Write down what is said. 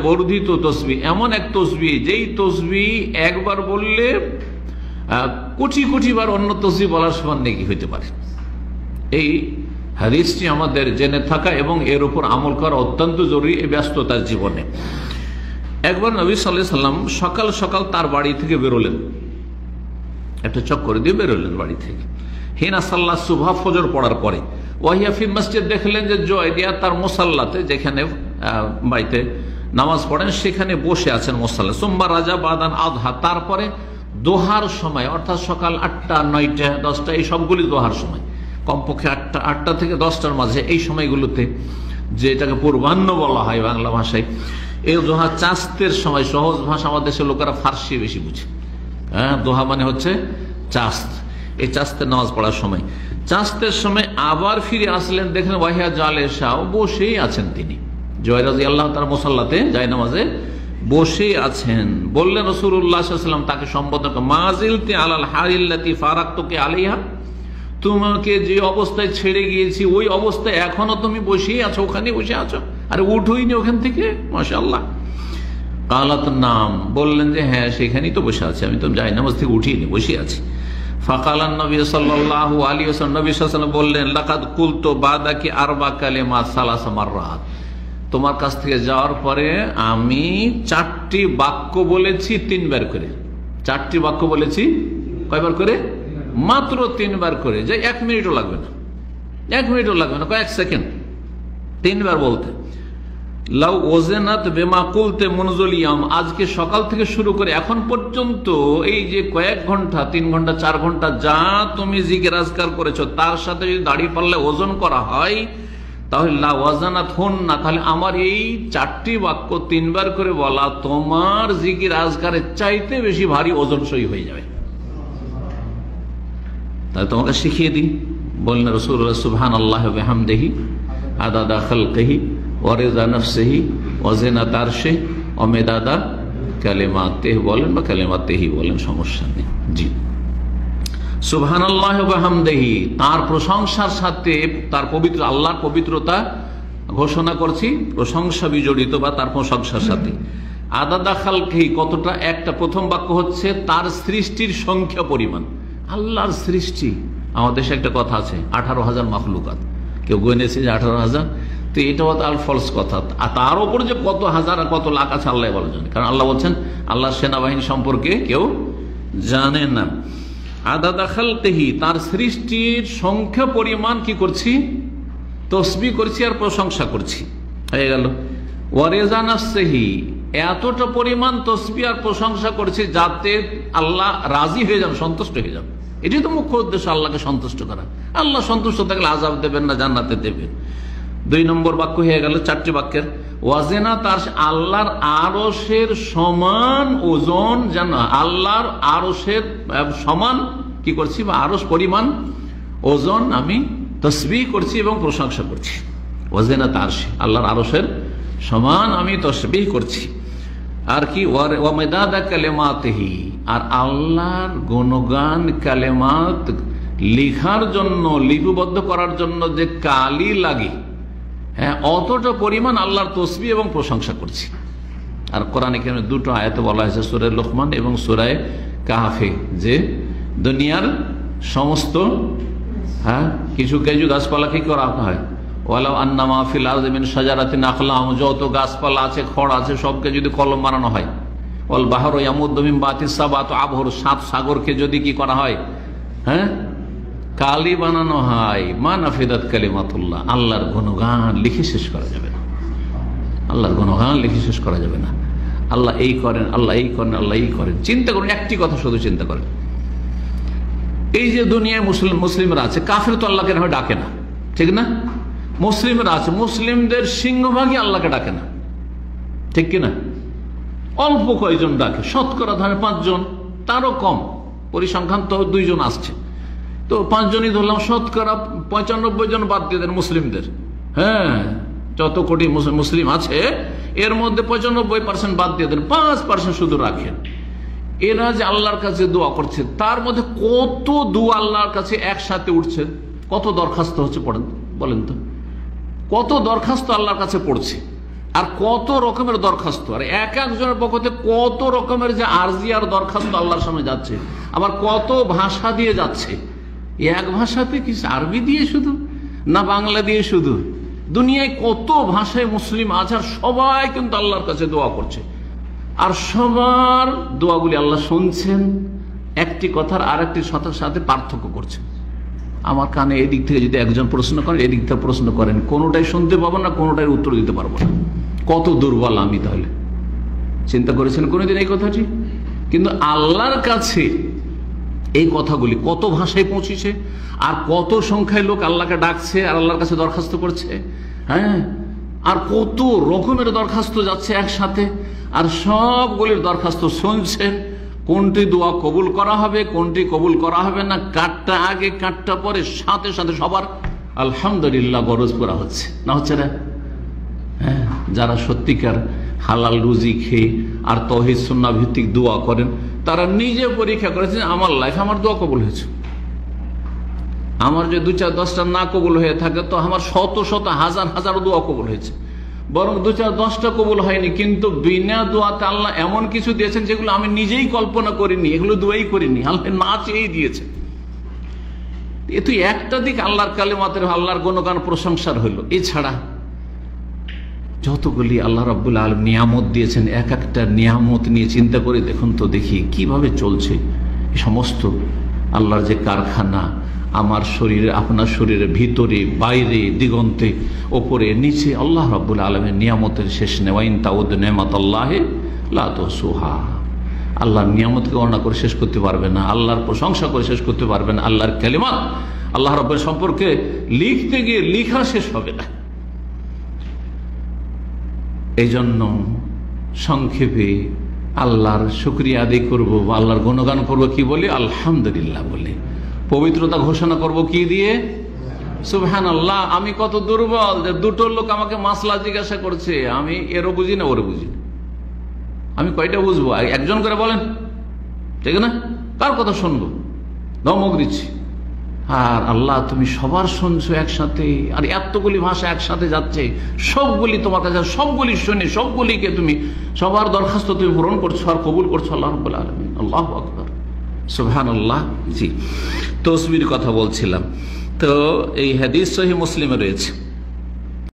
বর্ধিত তসবিহ, এমন এক তসবিহ যেই তসবিহ একবার বললে কোটি কোটি বার অন্য তসবিহ বলার সমান নেকি হইতে পারে। এই হাদিসটি আমাদের জেনে থাকা এবং এর উপর আমল করা অত্যন্ত জরুরি এই ব্যস্ততার জীবনে। একবার নবী সাল্লাল্লাহু আলাইহি সাল্লাম সকাল সকাল তার বাড়ি থেকে বেরোলেন, একটা চক্কর দিয়ে বেরোলেন বাড়ি থেকে। হিনা সাল্লাহ সুবহ, ফজর পড়ার পরে। ওয়াহিয়া ফি মসজিদ, দেখলেন যে জয়দিয়া তার মুসাল্লাতে, যেখানে বাড়িতে নামাজ পড়েন সেখানে বসে আছেন মুসাল্লা। সোমবার রাজা বাদান আধা, তারপরে দোহার সময়, অর্থাৎ সকাল 8টা 9টা 10টা এই সবগুলি দোহার সময়, কমপক্ষে 8টা থেকে 10টার মাঝে এই সময়গুলোতে, যেটাকে পূর্বাহ্ন বলা হয় বাংলা ভাষায়, এই দোহা চাস্তের সময়। সহজ ভাষা আমাদের দেশের লোকেরা ফার্সি বেশি বুঝে। হ্যাঁ, দোহা মানে হচ্ছে চাস্ত। এই চাস্তের নামাজ পড়ার সময়, চাস্তের সময় আবার ফিরে আসলেন, দেখলেন ওয়াহিয়া জালেসাও, বসেই আছেন তিনি। জয় রাদিয়াল্লাহু তাআলা মুসাল্লাতে যায় নামাজে বসে আছেন। বললেন রাসূলুল্লাহ সাল্লাল্লাহু আলাইহি ওয়াসাল্লাম তাকে সম্বোধন করে, মাজিলতি আলাল হালিল্লাতি ফারাকতুকে আলাইহা, তোমাকে যে অবস্থায় ছেড়ে গিয়েছি ওই অবস্থায় এখনো তুমি বসেই আছো, ওখানে বসে আছো, আরে উঠোইনি ওখান থেকে। মাশাআল্লাহ। কালাত নাম, বললেন যে হ্যাঁ সেখানেই তো বসে আছি, আমি তো যাই নামাজ থেকে উঠিনি, বসে আছি। ফাকালান নবী সাল্লাল্লাহু আলাইহি ওয়াসাল্লাম, নবী সাল্লাল্লাহু আলাইহি ওয়াসাল্লাম বললেন, লাকাদ কুলতু বাদাকি আরবা কালিমাত সালাসা মাররাত, তোমার কাছ থেকে যাওয়ার পরে আমি 4টি বাক্য বলেছি 3 বার করে। 4টি বাক্য বলেছি কয়বার করে? মাত্র 3 বার করে, যে 1 মিনিটও লাগবে না, 1 মিনিটও লাগবে না, কয়েক সেকেন্ড, 3 বার বলতে। লাউ ওজেনাত বেমা কুলতে মুনজুল ইয়াম, আজকে সকাল থেকে শুরু করে এখন পর্যন্ত এই যে কয়েক ঘন্টা, 3 ঘন্টা 4 ঘন্টা যা তুমি জিকির আজকার করেছো, তার সাথে যদি দাড়ি পাল্লে ওজন করা হয় তাহলে লা ওয়াজানাত হুন না, তাহলে আমার এই 4টি বাক্য 3 বার করে বলা তোমার জিকির আজকারের চাইতে বেশি ভারী ওজনসই হয়ে যাবে। তাই তোমাকে শিখিয়ে দিই। বললেন রাসূলুল্লাহ সুবহানাল্লাহি ওয়া বিহামদিহি আদাদা খালকিহি ওয়া রিদা নাফসিহি ওয়া জিনাতা আরশিহি ওয়া মিদাদা কালিমাতিহি, বলেন বা কালিমাতিহি বলেন, সমস্যা নেই। জি, সুবহানাল্লাহি ওয়া বিহামদিহি, তার প্রশংসার সাথে, তার পবিত্র আল্লাহর পবিত্রতা ঘোষণা করছি, প্রশংসা বিজড়িত বা তার প্রশংসার সাথে। আদাদা খালকিহি, কতটা? একটা প্রথম বাক্য হচ্ছে তার সৃষ্টির সংখ্যা পরিমাণ। আল্লাহর সৃষ্টি, আমাদের দেশে একটা কথা আছে 18,000 মাখলুকাত, কেউ গণেছে যে 18,000, তো এটাও তার ফলস কথা। আর তার উপর যে কত হাজার আর কত লাখ আছে আল্লাহ বলা জানে, কারণ আল্লাহ বলছেন আল্লাহর সেনাবাহিনী সম্পর্কে কেউ জানে না। আদাদা খালকিহি, তার সৃষ্টির সংখ্যা পরিমাণ কি করছি? তসবিহ করছি আর প্রশংসা করছি, হয়ে গেল। ওয়া রিজা নাফসিহি, এতটা পরিমাণ তসবিহ আর প্রশংসা করছি যাতে আল্লাহ রাজি হয়ে যান, সন্তুষ্ট হয়ে যান। এটাই তো মুখ্য উদ্দেশ্য, আল্লাহকে সন্তুষ্ট করা। আল্লাহ সন্তুষ্ট থাকলে আযাব দেবেন না, জান্নাতে দেবেন। 2 নম্বর বাক্য হয়ে গেল 4টি বাক্যের। ওয়াজেনা, তার আল্লাহর আরশের সমান ওজন, যেন আল্লাহর আরশের সমান কি করছি, বা আরশ পরিমাণ ওজন আমি তসবিহ করছি এবং প্রশংসা করছি। ওয়াজেনা তার আল্লাহর আরশের সমান আমি তসবিহ করছি। আর কি? ওয়া মিদাদা কালিমাতিহি, আর আল্লাহর গুণগান কালেমাত লিখার জন্য, লিপিবদ্ধ করার জন্য যে কালি লাগে, হ্যাঁ, অতটা পরিমাণ আল্লাহর তসবিহ এবং প্রশংসা করছি। আর কোরআনে কারিমে 2টো আয়াতে বলা হয়েছে, সূরা লুকমান এবং সূরা কাহফে, যে দুনিয়ার সমস্ত কিছু কিছু গাছপালা কি করা হয়, ওয়ালাউ আন্নামা ফিল আরদি মিন শাজারাতিন আখলাম, যত গাছপালা আছে, খড় আছে, সবকে যদি কলম বানানো হয়, ওয়াল বাহরু ইয়ামুদ্দু মিন বাতিস সাবাতু আবহুর, 7 সাগরকে যদি কি করা হয়, হ্যাঁ, কালি বানানো হয়, মা নাফিদাত কালিমাতুল্লাহ, আল্লাহর গুণগান লিখে শেষ করা যাবে না, আল্লাহর গুণগান লিখে শেষ করা যাবে না। আল্লাহ এই করেন, আল্লাহ এই করেন, আল্লাহ এই করেন। চিন্তা করুন, একটি কথা শুধু চিন্তা করেন, এই যে দুনিয়ায় মুসলিমরা আছে, কাফের তো আল্লাহকে ডাকে না, ঠিক না? মুসলিমরা আছে, মুসলিমদের সিংহভাগই আল্লাহকে ডাকে না, ঠিক কিনা? অল্প কয়জন ডাকে, শতকরা ধরেন 5 জন, তারও কম, পরিসংখ্যান তো 2 জন আসছে, তো 5 জনই ধরলাম, শতকরা 95 জন বাদ দিয়ে দেন মুসলিমদের। হ্যাঁ, যত কোটি মুসলিম আছে এর মধ্যে 95% বাদ দিয়ে দেন, 5% শুধু রাখেন। এরা যে আল্লাহর কাছে দোয়া করছে, তার মধ্যে কত দোয়া আল্লাহর কাছে একসাথে উঠছে, কত দরখাস্ত হচ্ছে, পড়েন বলেন তো, কত দরখাস্ত আল্লাহর কাছে পড়ছে। আর কত রকমের দরখাস্ত, আর এক একজনের পক্ষ থেকে কত রকমের যে আরজি আর দরখাস্ত আল্লাহর সামনে যাচ্ছে, আবার কত ভাষা দিয়ে যাচ্ছে। এক ভাষাতে কি, আরবি দিয়ে শুধু না বাংলা দিয়ে শুধু, দুনিয়ায় কত ভাষায় মুসলিম আছে, আর সবাই কিন্তু আল্লাহর কাছে দোয়া করছে, আর সবার দোয়াগুলি আল্লাহ শুনছেন, একটি কথার আর একটির সাথে সাথে পার্থক্য করছেন। আমার কানে এদিক থেকে যদি একজন প্রশ্ন করেন, এদিক থেকে প্রশ্ন করেন, কোনোটাই শুনতে পাবো না, কোনোটাই উত্তর দিতে পারবো না। কত দুর্বল আমি! তাহলে চিন্তা করেছেন কোনোদিন এই কথাটি? কিন্তু আল্লাহর কাছে এই কথাগুলি কত ভাষায় পৌঁছেছে, আর কত সংখ্যায় লোক আল্লাহকে ডাকছে আর আল্লাহর কাছে দরখাস্ত করছে। হ্যাঁ, আর কত রকমের দরখাস্ত যাচ্ছে একসাথে, আর সবগুলির দরখাস্ত শুনছেন। কোনটি দোয়া কবুল করা হবে, কোনটি কবুল করা হবে না, কাটটা আগে কাটটা পরে, সাথে সাথে সবার আলহামদুলিল্লাহ গরজ করা হচ্ছে না, হচ্ছে না? হ্যাঁ, যারা সত্যিকার হালাল রুজি খেয়ে আর তৌহিদ সুন্নাহ ভিত্তিক দোয়া করেন, তারা নিজে পরীক্ষা করেছেন, আমার লাইফ, আমার দোয়া কবুল হয়েছে। আমার যে 2-4-10টা না কবুল হয়ে থাকে, তো আমার শত শত হাজার হাজার দোয়া কবুল হয়েছে। বরং 2-4-10টা কবুল হয়নি, কিন্তু বিনা দোয়াতে আল্লাহ এমন কিছু দিয়েছেন যেগুলো আমি নিজেই কল্পনা করিনি, এগুলো দোয়াই করিনি, আল্লাহ না চেয়েই দিয়েছে। এ তো একটা দিক আল্লাহর কালিমাতের, আল্লাহর গুণগান প্রশংসার হইল। এছাড়া যতগুলি আল্লাহ রাব্বুল আলামিন নিয়ামত দিয়েছেন, এক একটা নিয়ামত নিয়ে চিন্তা করে দেখুন তো, দেখি কিভাবে চলছে এই সমস্ত আল্লাহর যে কারখানা, আমার শরীরে, আপনার শরীরের ভিতরে, বাইরে, দিগন্তে, ওপরে, নিচে আল্লাহ রাব্বুল আলামিনের নিয়ামতের শেষ নেই। ওয়াইন তাউদ্দু নি'মাতাল্লাহি লা তুহসুহা। আল্লাহর নিয়ামতকে গণনা করে শেষ করতে পারবে না, আল্লাহর প্রশংসা করে শেষ করতে পারবে না, আল্লাহর কালিমাত আল্লাহ রাব্বুল সম্পর্কে লিখতে গিয়ে লিখা শেষ হবে না। এই জন্য সংক্ষেপে আল্লাহর শুকরিয়া আদায় করবো বা আল্লাহর গুণগান করবো কি বলে? আলহামদুলিল্লাহ বলে। পবিত্রতা ঘোষণা করব কি দিয়ে? সুবহানাল্লাহ। আমি কত দুর্বল যে দুটো লোক আমাকে মাসলা জিজ্ঞাসা করছে, আমি এরও বুঝি না ওরও বুঝি না, আমি কয়টা বুঝবো? একজন করে বলেন, ঠিক না? কার কথা শুনবো? ধমক দিচ্ছি। আর আল্লাহ তুমি সবার শুনছো একসাথে, আর এতগুলি ভাষা একসাথে যাচ্ছে, সবগুলি তোমার কাছে, সবগুলি শুনে সবগুলিকে তুমি, সবার দরখাস্ত তুমি পূরণ করছো আর কবুল করছো আল্লাহ রাব্বুল আলামিন। আল্লাহু আকবার, সুবহানাল্লাহ। জি, তসবির কথা বলছিলাম। তো এই হাদিস সহিহ মুসলিমে রয়েছে।